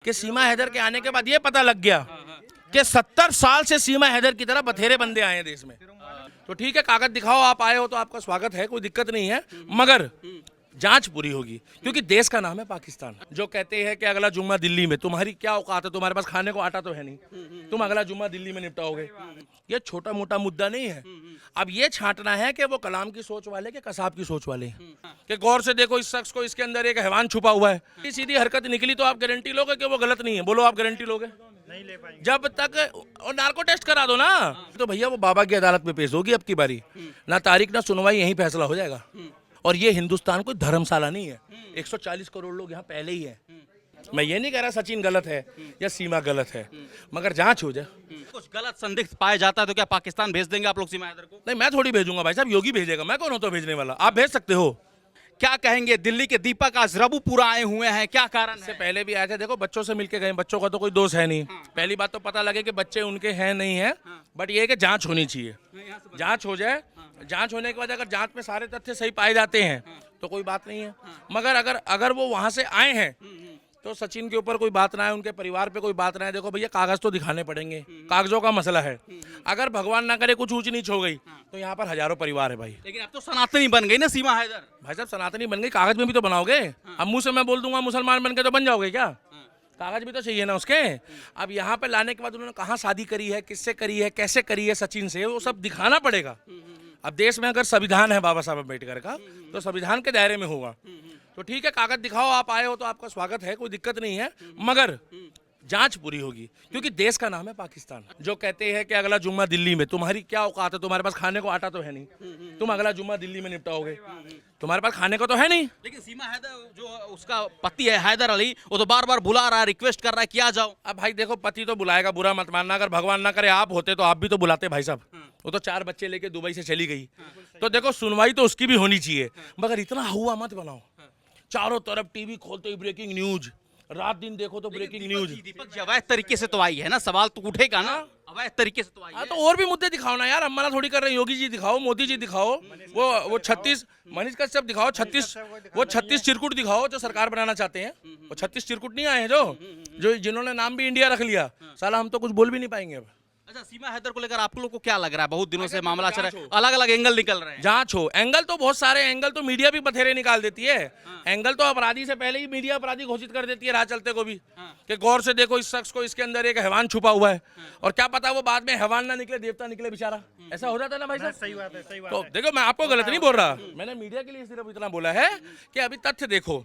कि सीमा हैदर के आने के बाद ये पता लग गया कि 70 साल से सीमा हैदर की तरह बथेरे बंदे आए हैं देश में। तो ठीक है, कागज दिखाओ, आप आए हो तो आपका स्वागत है, कोई दिक्कत नहीं है, मगर जांच पूरी होगी, क्योंकि देश का नाम है पाकिस्तान। जो कहते हैं कि अगला जुम्मा दिल्ली में, तुम्हारी क्या औकात है, तुम्हारे पास खाने को आटा तो है नहीं, तुम अगला जुम्मा दिल्ली में निपटाओगे। ये छोटा मोटा मुद्दा नहीं है। अब ये छांटना है कि वो कलाम की सोच वाले के कसाब की सोच वाले हैं, कि गौर से देखो इस शख्स को, इसके अंदर एक हैवान छुपा हुआ है। सीधी हरकत निकली तो आप गारंटी लोगे कि वो गलत नहीं है? बोलो, आप गारंटी लोगे? नहीं ले पाएंगे। जब तक और नार्को टेस्ट करा दो ना, तो भैया वो बाबा की अदालत में पेश होगी अब की बारी, ना तारीख ना सुनवाई, यही फैसला हो जाएगा। और ये हिंदुस्तान कोई धर्मशाला नहीं है। 140 करोड़ लोग यहाँ पहले ही हैं। मैं ये नहीं कह रहा सचिन गलत है या सीमा गलत है, मगर जांच हो जाए। कुछ गलत संदिग्ध पाया जाता है तो क्या पाकिस्तान भेज देंगे आप लोग सीमा हैदर को? नहीं, मैं थोड़ी भेजूंगा भाई साहब, योगी भेजेगा, मैं कौन होता भेजने वाला? आप भेज सकते हो। क्या कहेंगे, दिल्ली के दीपक आज रबुपुरा आए हुए हैं, क्या कारण इससे है? पहले भी आए थे, देखो बच्चों से मिलके गए, बच्चों का तो कोई दोष है नहीं। पहली बात तो पता लगे कि बच्चे उनके हैं नहीं है, बट ये है कि जांच होनी चाहिए। जांच हो जाए, जांच होने के बाद अगर जांच में सारे तथ्य सही पाए जाते हैं तो कोई बात नहीं है। मगर अगर वो वहां से आए हैं तो सचिन के ऊपर कोई बात ना है, उनके परिवार पे कोई बात ना है। देखो भैया, कागज तो दिखाने पड़ेंगे, कागजों का मसला है। अगर भगवान ना करे कुछ ऊंच नीच हो गई तो यहाँ पर हजारों परिवार है भाई। लेकिन अब तो सनातनी बन गई ना सीमा हैदर। भाई साहब, सनातनी बन गई, कागज में भी तो बनाओगे। अब मुंह से मैं बोल दूंगा मुसलमान बन के तो बन जाओगे क्या? कागज भी तो चाहिए ना उसके। अब यहाँ पे लाने के बाद उन्होंने कहाँ शादी करी है, किससे करी है, कैसे करी है सचिन से, वो सब दिखाना पड़ेगा। अब देश में अगर संविधान है बाबा साहब अम्बेडकर का, तो संविधान के दायरे में होगा। तो ठीक है, कागज दिखाओ, आप आए हो तो आपका स्वागत है, कोई दिक्कत नहीं है, मगर जांच पूरी होगी, क्योंकि देश का नाम है पाकिस्तान। जो कहते हैं कि अगला जुम्मा दिल्ली में, तुम्हारी क्या औकात है, तुम्हारे पास खाने को आटा तो है नहीं, तुम अगला जुम्मा दिल्ली में निपटाओगे, तुम्हारे पास खाने को तो है नहीं। लेकिन सीमा हैदर जो उसका पति है हैदर अली, वो तो बार बार बुला रहा है, रिक्वेस्ट कर रहा है कि आ जाओ। अब भाई देखो, पति तो बुलाएगा, बुरा मत मानना, अगर भगवान ना करे आप होते तो आप भी तो बुलाते भाई साहब। वो तो 4 बच्चे लेके दुबई से चली गई, तो देखो सुनवाई तो उसकी भी होनी चाहिए, मगर इतना हुआ मत बनाओ। चारों तरफ टीवी खोलते ही ब्रेकिंग न्यूज, रात दिन देखो तो ब्रेकिंग न्यूज। दीपक जी, अवैध तरीके से तो आई है ना, सवाल तो उठेगा ना, अवैध तरीके से तो आई हाँ, है। तो और भी मुद्दे दिखाओ ना यार, हम मना थोड़ी कर रहे हैं। योगी जी दिखाओ, मोदी जी दिखाओ, वो 36 मनीष कश्यप दिखाओ, 36 चिरकुट दिखाओ जो सरकार बनाना चाहते हैं। वो 36 चिरकुट नहीं आए हैं जो जिन्होंने नाम भी इंडिया रख लिया। साला हम तो कुछ बोल भी नहीं पाएंगे अब। अच्छा, सीमा हैदर को लेकर आप लोग को क्या लग रहा है? बहुत दिनों से मामला चल रहा है, अलग अलग एंगल निकल रहे हैं। जांच हो, एंगल तो बहुत सारे, एंगल तो मीडिया भी बथेरे निकाल देती है। एंगल तो अपराधी से पहले ही मीडिया अपराधी घोषित कर देती है राह चलते को भी, कि गौर से देखो इस शख्स को, इसके अंदर एक हैवान छुपा हुआ है। और क्या पता वो बाद में हैवान ना निकले, देवता निकले बेचारा। ऐसा हो जाता है ना भाई साहब। सही बात है, सही बात तो है। देखो, मैं आपको गलत नहीं बोल रहा, मैंने मीडिया के लिए सिर्फ इतना बोला है कि अभी तथ्य देखो।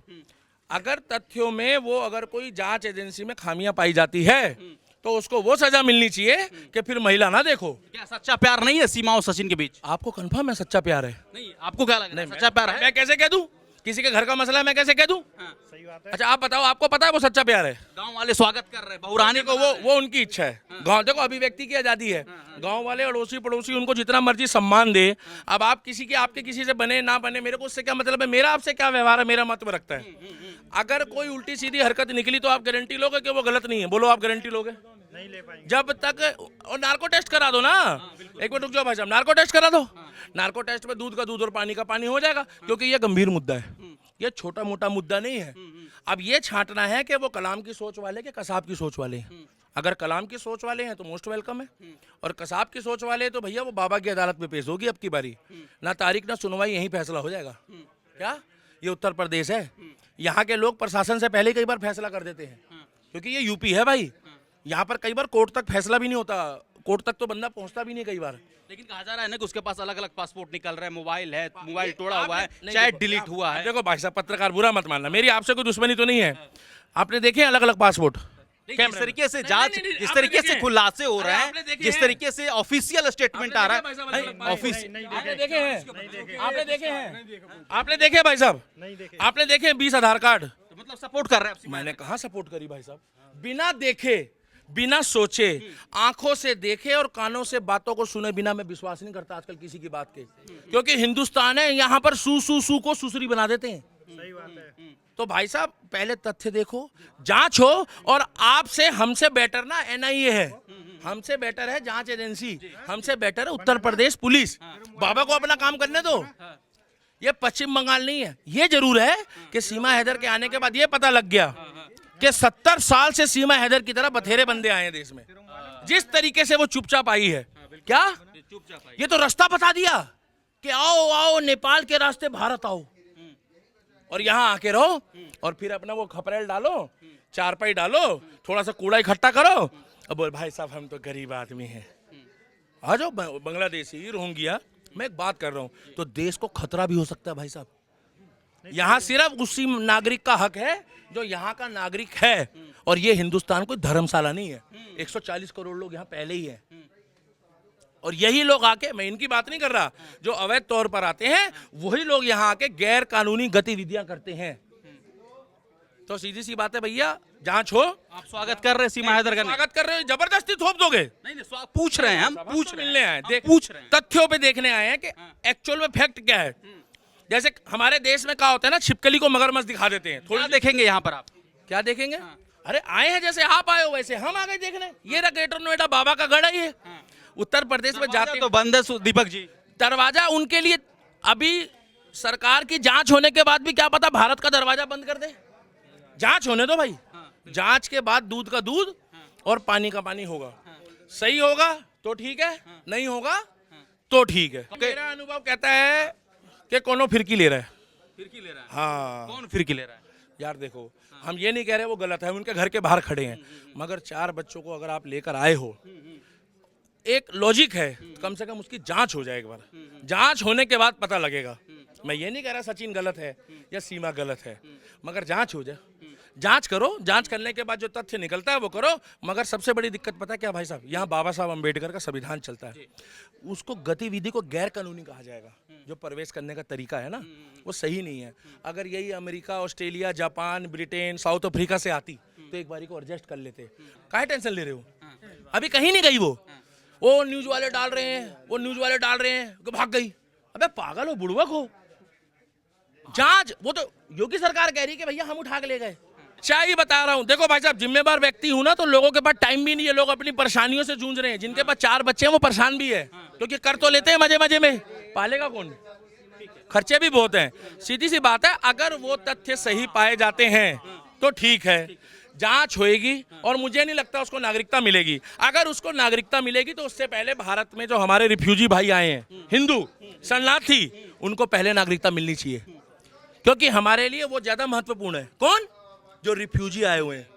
अगर तथ्यों में वो अगर कोई जांच एजेंसी में खामियां पाई जाती है तो उसको वो सजा मिलनी चाहिए कि फिर महिला ना देखो। क्या सच्चा प्यार नहीं है सीमा और सचिन के बीच? आपको कंफर्म है सच्चा प्यार है? नहीं, आपको क्या लग रहा है सच्चा प्यार है? मैं कैसे कह दूं? किसी के घर का मसला है, मैं कैसे कह दूं? सही बात है। अच्छा आप बताओ, आपको पता है वो सच्चा प्यार है? गांव वाले स्वागत कर रहे हैं, बहुरानी देखो वो उनकी इच्छा है। गांव देखो, अभिव्यक्ति की आजादी है। गांव वाले अड़ोसी पड़ोसी उनको जितना मर्जी सम्मान दे। अब आप किसी के, आपके किसी से बने ना बने, मेरे को उससे क्या मतलब है? मेरा आपसे क्या व्यवहार है, मेरा महत्व रखता है। अगर कोई उल्टी सीधी हरकत निकली तो आप गारंटी लोगे कि वो गलत नहीं है? बोलो, आप गारंटी लोगे? नहीं ले पाएंगे। जब तक और नार्को टेस्ट करा दो ना। एक मिनट रुक जाओ भाई साहब, नार्को टेस्ट करा दो। नार्को टेस्ट में दूध का दूध और पानी का पानी हो जाएगा, क्योंकि ये गंभीर मुद्दा है, ये छोटा मोटा मुद्दा नहीं है। अब ये छांटना है कि वो कलाम की सोच वाले के कसाब की सोच वाले हैं। अगर कलाम की सोच वाले हैं तो मोस्ट वेलकम है, और कसाब की सोच वाले तो भैया वो बाबा की अदालत में पेश होगी अब की बारी, ना तारीख ना सुनवाई, यही फैसला हो जाएगा। क्या ये उत्तर प्रदेश है? यहाँ के लोग प्रशासन से पहले कई बार फैसला कर देते हैं, क्योंकि ये यूपी है भाई। यहाँ पर कई बार कोर्ट तक फैसला भी नहीं होता, कोर्ट तक तो बंदा पहुंचता भी नहीं कई बार। लेकिन कहा जा रहा है ना कि उसके पास अलग अलग पासपोर्ट निकल रहा है, मोबाइल है, मोबाइल तोड़ा हुआ है, चैट डिलीट हुआ है। देखो भाई साहब, पत्रकार बुरा मत मानना, मेरी आपसे कोई दुश्मनी तो नहीं है। आपने देखे अलग अलग पासपोर्ट? जिस तरीके से जांच, जिस तरीके से खुलासे हो रहे हैं, जिस तरीके से ऑफिशियल स्टेटमेंट आ रहा है, ऑफिस आपने देखे हैं? आपने देखे हैं? आपने देखे भाई साहब? नहीं देखे। आपने देखे 20 आधार कार्ड? मतलब सपोर्ट कर रहे हैं? मैंने कहा सपोर्ट करी भाई साहब? बिना देखे, बिना सोचे, आंखों से देखे और कानों से बातों को सुने बिना मैं विश्वास नहीं करता आजकल किसी की बात के, क्योंकि हिंदुस्तान है, यहाँ पर सू सू सू को सुसरी बना देते हैं। सही बात है। तो भाई साहब पहले तथ्य देखो, जांच हो, और आपसे हमसे बेटर ना एनआईए है, हमसे बेटर है जांच एजेंसी, हमसे बेटर है उत्तर प्रदेश पुलिस। बाबा को अपना काम करने दो। ये पश्चिम बंगाल नहीं है। ये जरूर है कि सीमा हैदर के आने के बाद ये पता लग गया कि 70 साल से सीमा हैदर की तरह बथेरे बंदे आए हैं देश में, जिस तरीके से वो चुपचाप आई है, क्या ये तो रास्ता बता दिया कि आओ आओ नेपाल के रास्ते भारत आओ और यहाँ आके रहो और फिर अपना वो खपरेल डालो, चारपाई डालो, थोड़ा सा कूड़ा इकट्ठा करो और बोल भाई साहब हम तो गरीब आदमी हैं, आ जाओ बांग्लादेशी रोहिंग्या। मैं एक बात कर रहा हूँ, तो देश को खतरा भी हो सकता है भाई साहब। यहाँ सिर्फ उसी नागरिक का हक है जो यहाँ का नागरिक है, और ये हिंदुस्तान कोई धर्मशाला नहीं है। 140 करोड़ लोग यहाँ पहले ही हैं, और यही लोग आके, मैं इनकी बात नहीं कर रहा, जो अवैध तौर पर आते हैं वही लोग यहाँ आके गैर कानूनी गतिविधियां करते हैं। तो सीधी सी बात है भैया, जांच हो। आप स्वागत कर रहे हैं सीमा हैदर का? स्वागत कर रहे हो, जबरदस्ती थोप दोगे? नहीं पूछ रहे हैं हम, मिलने आए, पूछ रहे हैं, तथ्यों पे देखने आए हैं कि एक्चुअल में फैक्ट क्या है। जैसे हमारे देश में क्या होता है ना, छिपकली को मगरमच्छ दिखा देते हैं। थोड़ा देखेंगे यहाँ पर आप, क्या देखेंगे? अरे आए हैं, जैसे आप आए हो वैसे हम आ गए देखने। ये रहा ग्रेटर नोएडा बाबा का गढ़ है ये। उत्तर प्रदेश में जाते तो बंद है दीपक जी, दरवाजा उनके लिए। अभी सरकार की जांच होने के बाद भी क्या पता भारत का दरवाजा बंद कर दे। जांच होने दो भाई, जांच के बाद दूध का दूध और पानी का पानी होगा। सही होगा तो ठीक है, नहीं होगा तो ठीक है। मेरा अनुभव कहता है कि कोनो फिरकी ले रहा है। फिरकी ले रहा है? हाँ। कौन फिरकी ले रहा है? यार देखो, हम ये नहीं कह रहे वो गलत है, उनके घर के बाहर खड़े हैं, मगर 4 बच्चों को अगर आप लेकर आए हो, एक लॉजिक है, कम से कम उसकी जांच हो जाए एक बार। जांच होने के बाद पता लगेगा। मैं ये नहीं कह रहा सचिन गलत है या सीमा गलत है, मगर जांच हो जाए। जांच करो, जांच करने के बाद जो तथ्य निकलता है वो करो। मगर सबसे बड़ी दिक्कत पता है क्या भाई साहब, यहाँ बाबा साहब अम्बेडकर का संविधान चलता है, उसको गतिविधि को गैर कानूनी कहा जाएगा। जो प्रवेश करने का तरीका है ना, वो सही नहीं है। अगर यही America, Australia, Japan, Britain, south Africa से आती तो एक बारी को एडजस्ट कर लेते। काहे टेंशन ले रहे हो? अभी कहीं नहीं गई वो न्यूज वाले डाल रहे हैं, वो न्यूज वाले डाल रहे हैं कि भाग गई। अबे पागल हो, बुड़वक हो। जांच, वो तो योगी सरकार कह रही कि भैया हम उठा के ले गए। ही बता रहा हूँ, देखो भाई साहब, जिम्मेदार व्यक्ति हूं ना, तो लोगों के पास टाइम भी नहीं है। लोग अपनी परेशानियों से जूझ रहे हैं। जिनके पास 4 बच्चे हैं वो परेशान भी है, क्योंकि कर तो लेते हैं मजे मजे में, पालेगा कौन? खर्चे भी बहुत हैं। सीधी सी बात है, अगर वो तथ्य सही पाए जाते हैं तो ठीक है, जांच होएगी और मुझे नहीं लगता उसको नागरिकता मिलेगी। अगर उसको नागरिकता मिलेगी तो उससे पहले भारत में जो हमारे रिफ्यूजी भाई आए हैं, हिंदू शरणार्थी, उनको पहले नागरिकता मिलनी चाहिए, क्योंकि हमारे लिए वो ज्यादा महत्वपूर्ण है। कौन? जो रिफ्यूजी आए हुए हैं।